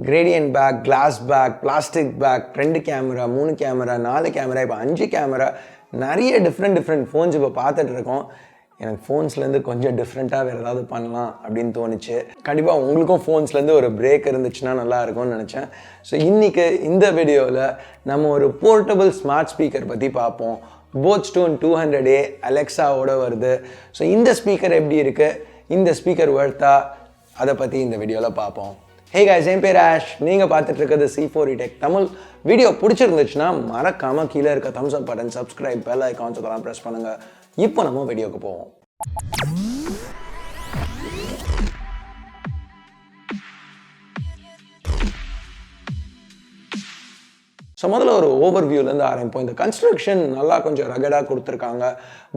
gradient back, glass back, plastic back, front camera, 3 camera, 4 camera, இப்போ 5 camera, நிறைய different phones இப்போ பார்த்துட்டு இருக்கோம். எனக்கு ஃபோன்ஸ்லேருந்து கொஞ்சம் டிஃப்ரெண்ட்டாக வேறு ஏதாவது பண்ணலாம் அப்படின்னு தோணுச்சு. கண்டிப்பாக உங்களுக்கும் ஃபோன்ஸ்லேருந்து ஒரு பிரேக் இருந்துச்சுன்னா நல்லா இருக்கும்னு நினச்சேன். ஸோ இன்றைக்கி இந்த வீடியோவில் நம்ம ஒரு போர்ட்டபிள் ஸ்மார்ட் ஸ்பீக்கர் பற்றி பார்ப்போம். போட்ஸ்டோன் 200A அலெக்ஸாவோட வருது. ஸோ இந்த ஸ்பீக்கர் எப்படி இருக்குது, இந்த ஸ்பீக்கர் வர்த்தா, அதை பற்றி இந்த வீடியோவில் பார்ப்போம். ஹே guys, என் பேர் ஆஷ். நீங்கள் பார்த்துட்டு இருக்கிறது C4E Tech தமிழ். வீடியோ பிடிச்சிருந்துச்சுன்னா மறக்காமல் கீழே இருக்க தம்ஸ் அப் பட்டன், சப்ஸ்கிரைப், பெல் ஐகான்ஸ் அதெல்லாம் ப்ரெஸ் பண்ணுங்கள். இப்போ நம்ம வீடியோக்கு போவோம். ஸோ முதல்ல ஒரு ஓவர்வியூலேருந்து ஆரம்பிப்போம். இந்த கன்ஸ்ட்ரக்ஷன் நல்லா கொஞ்சம் ரகடாக கொடுத்துருக்காங்க.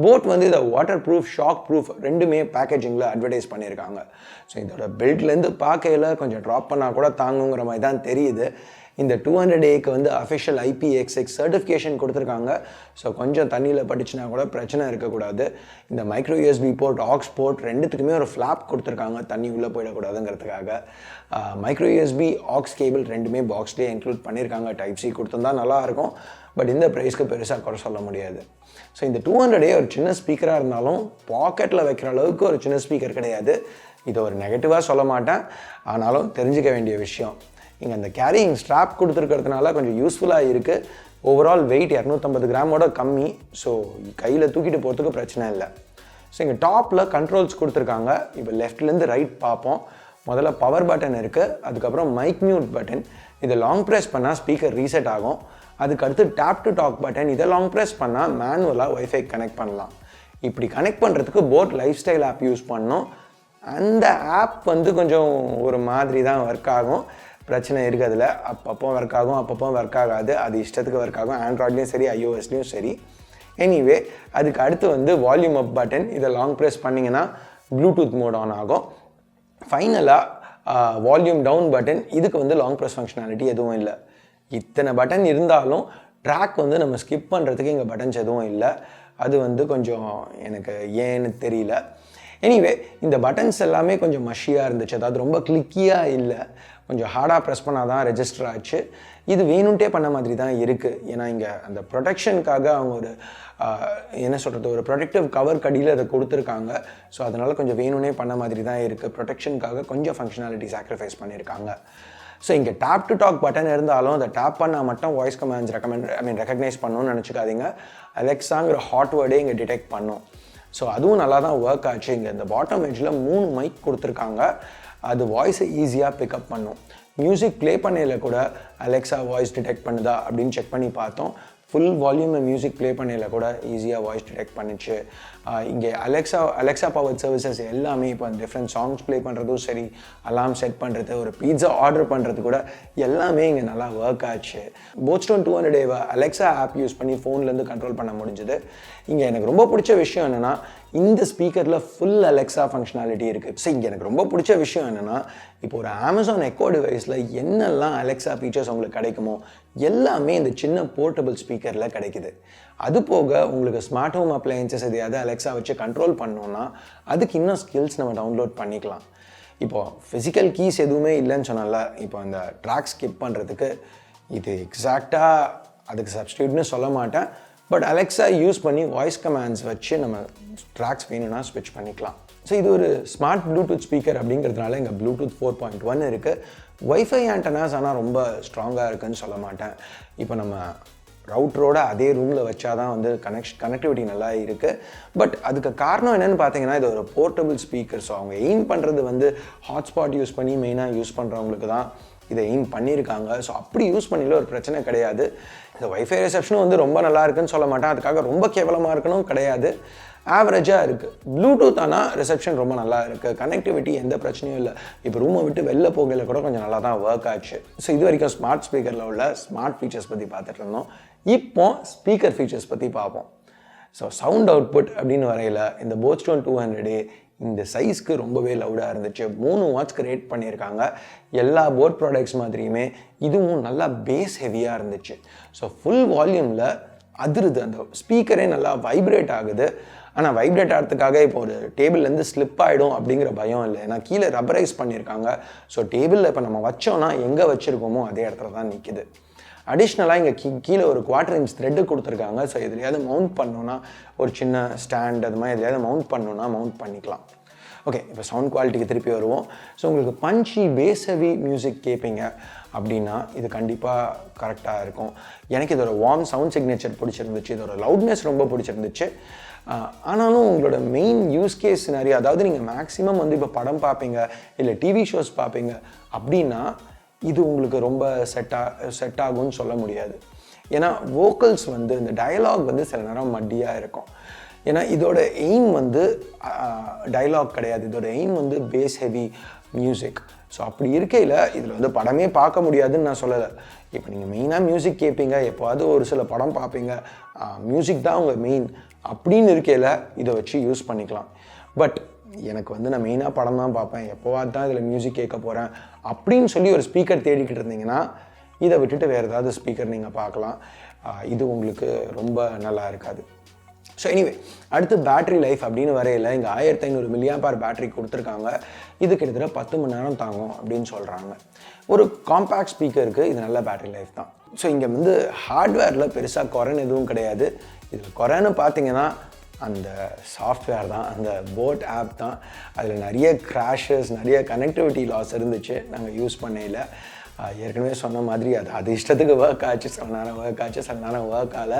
போட் வந்து இதை வாட்டர் ப்ரூஃப், ஷாக் ப்ரூஃப் ரெண்டுமே பேக்கேஜிங்கில் அட்வர்டைஸ் பண்ணியிருக்காங்க. ஸோ இதோட பெல்ட்லேருந்து பார்க்கையில் கொஞ்சம் ட்ராப் பண்ணால் கூட தாங்குங்கிற மாதிரி தான் தெரியுது. இந்த 200Aக்கு வந்து அஃபிஷியல் IPX6 சர்டிஃபிகேஷன் கொடுத்துருக்காங்க. ஸோ கொஞ்சம் தண்ணியில் பட்டுச்சுன்னா கூட பிரச்சனை இருக்கக்கூடாது. இந்த micro USB port, aux port ரெண்டுத்துக்குமே ஒரு ஃப்ளாப் கொடுத்துருக்காங்க, தண்ணி உள்ளே போயிடக்கூடாதுங்கிறதுக்காக. மைக்ரோ USB, ஆக்ஸ் கேபிள் ரெண்டுமே பாக்ஸ்லேயே இன்க்ளூட் பண்ணியிருக்காங்க. Type-C கொடுத்துருந்தா நல்லாயிருக்கும், பட் இந்த ப்ரைஸ்க்கு பெருசாக குறை சொல்ல முடியாது. ஸோ இந்த 200A ஒரு சின்ன ஸ்பீக்கராக இருந்தாலும் பாக்கெட்டில் வைக்கிற அளவுக்கு ஒரு சின்ன ஸ்பீக்கர் கிடையாது. இதை ஒரு நெகட்டிவாக சொல்ல மாட்டேன், ஆனாலும் தெரிஞ்சிக்க வேண்டிய விஷயம். இங்கே அந்த கேரியிங் ஸ்ட்ராப் கொடுத்துருக்கிறதுனால கொஞ்சம் யூஸ்ஃபுல்லாக இருக்குது. ஓவரால் வெயிட் 250 கிராமோட கம்மி. ஸோ கையில் தூக்கிட்டு போகிறதுக்கு பிரச்சனை இல்லை. ஸோ இங்கே டாப்பில் கண்ட்ரோல்ஸ் கொடுத்துருக்காங்க. இப்போ லெஃப்ட்லேருந்து ரைட் பார்ப்போம். முதல்ல பவர் பட்டன் இருக்குது, அதுக்கப்புறம் மைக் மியூட் பட்டன். இதை லாங் ப்ரெஸ் பண்ணால் ஸ்பீக்கர் ரீசெட் ஆகும். அதுக்கடுத்து டேப் டு டாக் பட்டன். இதை லாங் ப்ரெஸ் பண்ணால் மேனுவலாக வைஃபை கனெக்ட் பண்ணலாம். இப்படி கனெக்ட் பண்ணுறதுக்கு boAt lifestyle app use பண்ணோம். அந்த ஆப் வந்து கொஞ்சம் ஒரு மாதிரி தான் ஒர்க் ஆகும். பிரச்சனை இருக்குது அதில். அப்பப்போ ஒர்க் ஆகும், அப்பப்போ ஒர்க் ஆகாது. அது இஷ்டத்துக்கு ஒர்க் ஆகும், ஆண்ட்ராய்ட்லேயும் சரி, iOSலேயும் சரி. எனிவே அதுக்கு அடுத்து வந்து வால்யூம் அப் பட்டன். இதை லாங் ப்ரெஸ் பண்ணிங்கன்னா ப்ளூடூத் மோட் ஆன் ஆகும். ஃபைனலாக வால்யூம் டவுன் பட்டன். இதுக்கு வந்து லாங் ப்ரெஸ் ஃபங்க்ஷனாலிட்டி எதுவும் இல்லை. இத்தனை பட்டன் இருந்தாலும் ட்ராக் வந்து நம்ம ஸ்கிப் பண்ணுறதுக்கு இங்கே பட்டன்ஸ் எதுவும் இல்லை. அது வந்து கொஞ்சம் எனக்கு ஏன்னு தெரியல. எனிவே இந்த பட்டன்ஸ் எல்லாமே கொஞ்சம் மஷியாக இருந்துச்சு, அதாவது ரொம்ப கிளிக்கியாக இல்லை. கொஞ்சம் ஹார்டாக ப்ரெஸ் பண்ணால் தான் ரெஜிஸ்டர் ஆச்சு. இது வேணுன்ட்டே பண்ண மாதிரி தான் இருக்குது. ஏன்னா இங்கே அந்த ப்ரொடெக்ஷனுக்காக அவங்க ஒரு என்ன சொல்கிறது, ஒரு ப்ரொடெக்டிவ் கவர் கடியில் அதை கொடுத்துருக்காங்க. ஸோ அதனால் கொஞ்சம் வேணும்னே பண்ண மாதிரி தான் இருக்குது. ப்ரொடெக்ஷனுக்காக கொஞ்சம் ஃபங்க்ஷனாலிட்டி சாக்ரிஃபைஸ் பண்ணியிருக்காங்க. ஸோ இங்கே டேப் டு டாக் பட்டன் இருந்தாலும் அதை டேப் பண்ணால் மட்டும் வாய்ஸ் கமாண்ட்ஸ் ரெக்கக்னைஸ் பண்ணணும்னு நினச்சிக்காதீங்க. அலெக்ஸாங்கிற ஹாட் வேர்டே இங்கே டிடெக்ட் பண்ணும். ஸோ அதுவும் நல்லா தான் ஒர்க் ஆச்சு. இங்கே இந்த பாட்டம் எட்ஜில் 3 மைக் கொடுத்துருக்காங்க. அது வாய்ஸை ஈஸியாக பிக்கப் பண்ணும். மியூசிக் ப்ளே பண்ணையில் கூட அலெக்ஸா வாய்ஸ் டிடெக்ட் பண்ணுதா அப்படின்னு செக் பண்ணி பார்த்தோம். ஃபுல் வால்யூமில் மியூசிக் ப்ளே பண்ணையில் கூட ஈஸியாக வாய்ஸ் டிடெக்ட் பண்ணிச்சு. இங்கே அலெக்ஸா பவர் சர்வீசஸ் எல்லாமே இப்போ டிஃப்ரெண்ட் சாங்ஸ் ப்ளே பண்ணுறதும் சரி, அலாம் செட் பண்ணுறது, ஒரு பீட்சா ஆர்டர் பண்ணுறது கூட எல்லாமே இங்கே நல்லா ஒர்க் ஆச்சு. போட்ஸ்டோன் 200A அலெக்ஸா ஆப் யூஸ் பண்ணி ஃபோன்லேருந்து கண்ட்ரோல் பண்ண முடிஞ்சுது. இங்கே எனக்கு ரொம்ப பிடிச்ச விஷயம் என்னென்னா, இந்த ஸ்பீக்கரில் ஃபுல் அலெக்ஸா ஃபங்க்ஷனாலிட்டி இருக்குது. ஸோ இங்கே எனக்கு ரொம்ப பிடிச்ச விஷயம் என்னென்னா, இப்போ ஒரு அமேசான் எக்கோ டிவைஸில் என்னெல்லாம் அலெக்ஸா ஃபீச்சர்ஸ் உங்களுக்கு கிடைக்குமோ எல்லாமே இந்த சின்ன போர்ட்டபிள் ஸ்பீக்கரில் கிடைக்குது. அது போக உங்களுக்கு ஸ்மார்ட் ஹோம் அப்ளையன்சஸ் எதையாவது அலெக்ஸா வச்சு கண்ட்ரோல் பண்ணோன்னா அதுக்கு இன்னும் ஸ்கில்ஸ் நம்ம டவுன்லோட் பண்ணிக்கலாம். இப்போது ஃபிசிக்கல் கீஸ் எதுவுமே இல்லைன்னு சொன்னால, இப்போ அந்த ட்ராக் ஸ்கிப் பண்ணுறதுக்கு இது எக்ஸாக்டாக அதுக்கு சப்ஸ்டியூட்னு சொல்ல மாட்டேன். பட் அலெக்ஸா யூஸ் பண்ணி வாய்ஸ் கமாண்ட்ஸ் வச்சு நம்ம ட்ராக்ஸ் வேணும்னா ஸ்விட்ச் பண்ணிக்கலாம். ஸோ இது ஒரு ஸ்மார்ட் ப்ளூடூத் ஸ்பீக்கர் அப்படிங்கிறதுனால இங்கே ப்ளூடூத் 4.1 இருக்குது. வைஃபை ஆண்டனாஸ் ஆனால் ரொம்ப ஸ்ட்ராங்காக இருக்குதுன்னு சொல்ல மாட்டேன். இப்போ நம்ம ரவுட்டரோட அதே ரூமில் வச்சா தான் வந்து கனெக்டிவிட்டி நல்லா இருக்குது. பட் அதுக்கு காரணம் என்னென்னு பார்த்தீங்கன்னா, இது ஒரு போர்ட்டபிள் ஸ்பீக்கர். ஸோ அவங்க எய்ம் பண்ணுறது வந்து ஹாட்ஸ்பாட் யூஸ் பண்ணி மெயினாக யூஸ் பண்ணுறவங்களுக்கு தான் இதை எய்ம் பண்ணியிருக்காங்க. ஸோ அப்படி யூஸ் பண்ணில ஒரு பிரச்சனை கிடையாது. இந்த வைஃபை ரிசப்ஷனும் வந்து ரொம்ப நல்லா இருக்குன்னு சொல்ல மாட்டேன், அதுக்காக ரொம்ப கேவலமாக இருக்கணும் கிடையாது, ஆவரேஜாக இருக்குது. ப்ளூடூத் ஆனால் ரிசப்ஷன் ரொம்ப நல்லா இருக்குது, கனெக்டிவிட்டி எந்த பிரச்சனையும் இல்லை. இப்போ ரூமை விட்டு வெளில போகையில் கூட கொஞ்சம் நல்லா தான் ஒர்க் ஆச்சு. ஸோ இது வரைக்கும் ஸ்மார்ட் ஸ்பீக்கரில் உள்ள ஸ்மார்ட் ஃபீச்சர்ஸ் பற்றி பார்த்துட்டு இருந்தோம். இப்போ ஸ்பீக்கர் ஃபீச்சர்ஸ் பற்றி பார்ப்போம். ஸோ சவுண்ட் அவுட்புட் அப்படின்னு வரையில் இந்த போட்ஸ்டோன் 200A இந்த சைஸ்க்கு ரொம்பவே லவுடாக இருந்துச்சு. 3 வாட்ஸ்க்கு ரேட் பண்ணியிருக்காங்க. எல்லா போட் ப்ராடக்ட்ஸ் மாதிரியுமே இதுவும் நல்லா பேஸ் ஹெவியாக இருந்துச்சு. ஸோ ஃபுல் வால்யூமில் அதிருது, அந்த ஸ்பீக்கரே நல்லா வைப்ரேட் ஆகுது. ஆனால் வைப்ரேட் ஆகிறதுக்காக இப்போ ஒரு டேபிள்லேருந்து ஸ்லிப் ஆகிடும் அப்படிங்கிற பயம் இல்லை. ஏன்னா கீழே ரப்பரைஸ் பண்ணியிருக்காங்க. ஸோ டேபிளில் இப்போ நம்ம வச்சோன்னா எங்கே வச்சுருக்கோமோ அதே இடத்துல தான் நிற்கிது. அடிஷ்னலாக இங்கே கீழே ஒரு 1/4 inch த்ரெட்டு கொடுத்துருக்காங்க. ஸோ எதுலையாவது மவுண்ட் பண்ணோன்னா ஒரு சின்ன ஸ்டாண்ட் அது மாதிரி எதுலையாவது மவுண்ட் பண்ணோன்னா மவுண்ட் பண்ணிக்கலாம். ஓகே, இப்போ சவுண்ட் குவாலிட்டிக்கு திருப்பி வருவோம். ஸோ உங்களுக்கு பஞ்சி பேஸ் ஹெவி மியூசிக் கேட்பீங்க அப்படின்னா இது கண்டிப்பாக கரெக்டாக இருக்கும். எனக்கு இதோட வார்ம் சவுண்ட் சிக்னேச்சர் பிடிச்சிருந்துச்சு, இதோட லவுட்னஸ் ரொம்ப பிடிச்சிருந்துச்சு. ஆனாலும் உங்களோட மெயின் யூஸ் கேஸ் நிறைய, அதாவது நீங்கள் மேக்ஸிமம் வந்து இப்போ படம் பார்ப்பீங்க இல்லை டிவி ஷோஸ் பார்ப்பீங்க அப்படின்னா இது உங்களுக்கு ரொம்ப செட் ஆகும்னு சொல்ல முடியாது. ஏன்னா வோக்கல்ஸ் வந்து இந்த டயலாக் வந்து சில நேரம் மட்டியாக இருக்கும். ஏன்னா இதோட எய்ம் வந்து டயலாக் கிடையாது, இதோட எய்ம் வந்து பேஸ் ஹெவி மியூசிக். ஸோ அப்படி இருக்கையில் இதில் வந்து படமே பார்க்க முடியாதுன்னு நான் சொல்லலை. இப்போ நீங்கள் மெயினாக மியூசிக் கேட்பீங்க, எப்போவாவது ஒரு சில படம் பார்ப்பீங்க, மியூசிக் தான் உங்கள் மெயின் அப்படின்னு இருக்கையில் இதை வச்சு யூஸ் பண்ணிக்கலாம். பட் எனக்கு வந்து நான் மெயினாக படம் தான் பார்ப்பேன், எப்போவாது தான் இதில் மியூசிக் கேட்க போகிறேன் அப்படின்னு சொல்லி ஒரு ஸ்பீக்கர் தேடிக்கிட்டு இருந்தீங்கன்னா இதை விட்டுட்டு வேறு ஏதாவது ஸ்பீக்கர் நீங்கள் பார்க்கலாம். இது உங்களுக்கு ரொம்ப நல்லா இருக்காது. ஸோ எனிவே, அடுத்து பேட்ரி லைஃப் அப்படின்னு வரையில் இங்கே 1500 mAh பேட்ரி கொடுத்துருக்காங்க. இது கிட்டத்தட்ட 10 மணி நேரம் தாங்கும் அப்படின்னு சொல்கிறாங்க. ஒரு காம்பேக்ட் ஸ்பீக்கருக்கு இது நல்ல பேட்ரி லைஃப் தான். ஸோ இங்கே வந்து ஹார்ட்வேரில் பெருசாக குறைன்னு எதுவும் கிடையாது. இதில் குறைன்னு பார்த்தீங்கன்னா அந்த சாஃப்ட்வேர் தான், அந்த போட் ஆப் தான். அதில் நிறைய கிராஷஸ், நிறைய கனெக்டிவிட்டி லாஸ் இருந்துச்சு நாங்கள் யூஸ் பண்ணையில். ஏற்கனவே சொன்ன மாதிரி அது இஷ்டத்துக்கு ஒர்க் ஆச்சு, சில நேரம் ஒர்க் ஆச்சு, சில நேரம் ஒர்க் ஆகலை.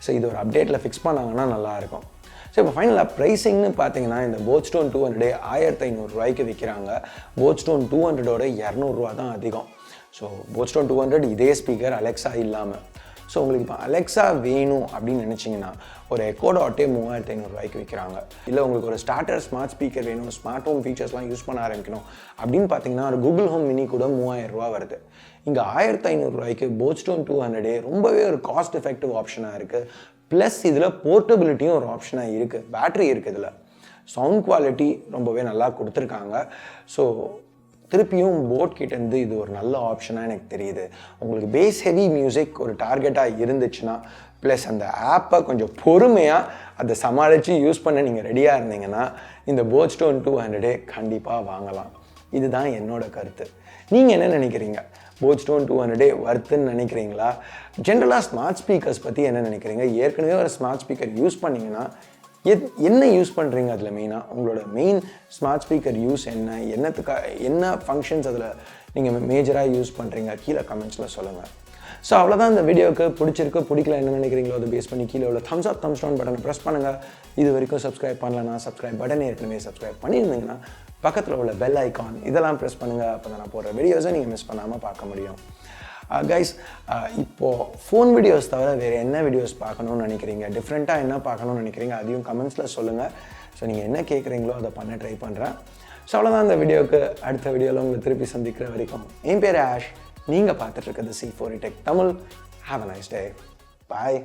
ஸோ இது ஒரு அப்டேட்டில் ஃபிக்ஸ் பண்ணாங்கன்னா நல்லாயிருக்கும். ஸோ இப்போ ஃபைனலாக ப்ரைஸிங்னு பார்த்தீங்கன்னா இந்த போட்ஸ்டோன் 200 1500 விற்கிறாங்க. போட்ஸ்டோன் 200 200 தான் அதிகம். ஸோ போட்ஸ்டோன் 200 இதே ஸ்பீக்கர் அலெக்ஸா இல்லாமல். ஸோ உங்களுக்கு இப்போ அலெக்ஸா வேணும் அப்படின்னு நினச்சிங்கன்னா ஒரு எக்கோ டாட்டே 3500 விற்கிறாங்க. இல்லை உங்களுக்கு ஒரு ஸ்டார்டர் ஸ்மார்ட் ஸ்பீக்கர் வேணும், ஸ்மார்ட் ஹோம் ஃபீச்சர்ஸ்லாம் யூஸ் பண்ண ஆரம்பிக்கணும் அப்படின்னு பார்த்தீங்கன்னா ஒரு கூகுள் ஹோம் மினி கூட 3000 வருது. இங்கே 1500 போட்ஸ்டோன் 200 ரொம்பவே ஒரு காஸ்ட் எஃபெக்டிவ் ஆப்ஷனாக இருக்குது. ப்ளஸ் இதில் போர்ட்டபிலிட்டியும் ஒரு ஆப்ஷனாக இருக்குது, பேட்ரி இருக்குது இதில், சவுண்ட் குவாலிட்டி ரொம்பவே நல்லா கொடுத்துருக்காங்க. ஸோ திருப்பியும் போட் கிட்டேருந்து இது ஒரு நல்ல ஆப்ஷனாக எனக்கு தெரியுது. உங்களுக்கு பேஸ் ஹெவி மியூசிக் ஒரு டார்கெட்டாக இருந்துச்சுன்னா, ப்ளஸ் அந்த ஆப்பை கொஞ்சம் பொறுமையாக அதை சமாளித்து யூஸ் பண்ண நீங்கள் ரெடியாக இருந்தீங்கன்னா இந்த போட்ஸ்டோன் 200 கண்டிப்பாக வாங்கலாம். இதுதான் என்னோட கருத்து. நீங்கள் என்ன நினைக்கிறீங்க? போட்ஸ்டோன் 200 வர்த்துன்னு நினைக்கிறீங்களா? ஜென்ரலாக ஸ்மார்ட் ஸ்பீக்கர்ஸ் பற்றி என்ன நினைக்கிறீங்க? ஏற்கனவே ஒரு ஸ்மார்ட் ஸ்பீக்கர் யூஸ் பண்ணிங்கன்னா என்ன யூஸ் பண்ணுறீங்க? அதில் மெயினாக உங்களோட மெயின் ஸ்மார்ட் ஸ்பீக்கர் யூஸ் என்ன ஃபங்க்ஷன்ஸ் அதில் நீங்கள் மேஜராக யூஸ் பண்ணுறீங்க? கீழே கமெண்ட்ஸில் சொல்லுங்கள். ஸோ அவ்வளோதான் இந்த வீடியோவுக்கு. பிடிச்சிருக்கு பிடிக்கல என்ன நினைக்கிறீங்களோ அதை பேஸ் பண்ணி கீழே உள்ள தம்ஸ் அப் தம்ஸ் டவுன் பட்டனை ப்ரெஸ் பண்ணுங்கள். இது வரைக்கும் சப்ஸ்கிரைப் பண்ணலன்னா சப்ஸ்கிரைப் பட்டனை ஏற்கனவே சப்ஸ்கிரைப் பண்ணியிருந்தீங்கன்னா பக்கத்தில் உள்ள பெல் ஐக்கான் இதெல்லாம் ப்ரெஸ் பண்ணுங்கள். அப்போ தான் நான் போடுற வீடியோஸை நீங்கள் மிஸ் பண்ணாமல் பார்க்க முடியும். கைஸ், இப்போது ஃபோன் வீடியோஸ் தவிர வேறு என்ன வீடியோஸ் பார்க்கணுன்னு நினைக்கிறீங்க, டிஃப்ரெண்ட்டாக என்ன பார்க்கணுன்னு நினைக்கிறீங்க அதையும் கமெண்ட்ஸில் சொல்லுங்கள். ஸோ நீங்கள் என்ன கேட்குறீங்களோ அதை பண்ண ட்ரை பண்ணுறேன். ஸோ அவ்வளோதான் இந்த வீடியோவுக்கு. அடுத்த வீடியோவில் உங்களை திருப்பி சந்திக்கிற வரைக்கும் என் பேர் ஆஷ். நீங்கள் பார்த்துட்ருக்கிறது C4E Tech Tamil. Have a nice day. Bye.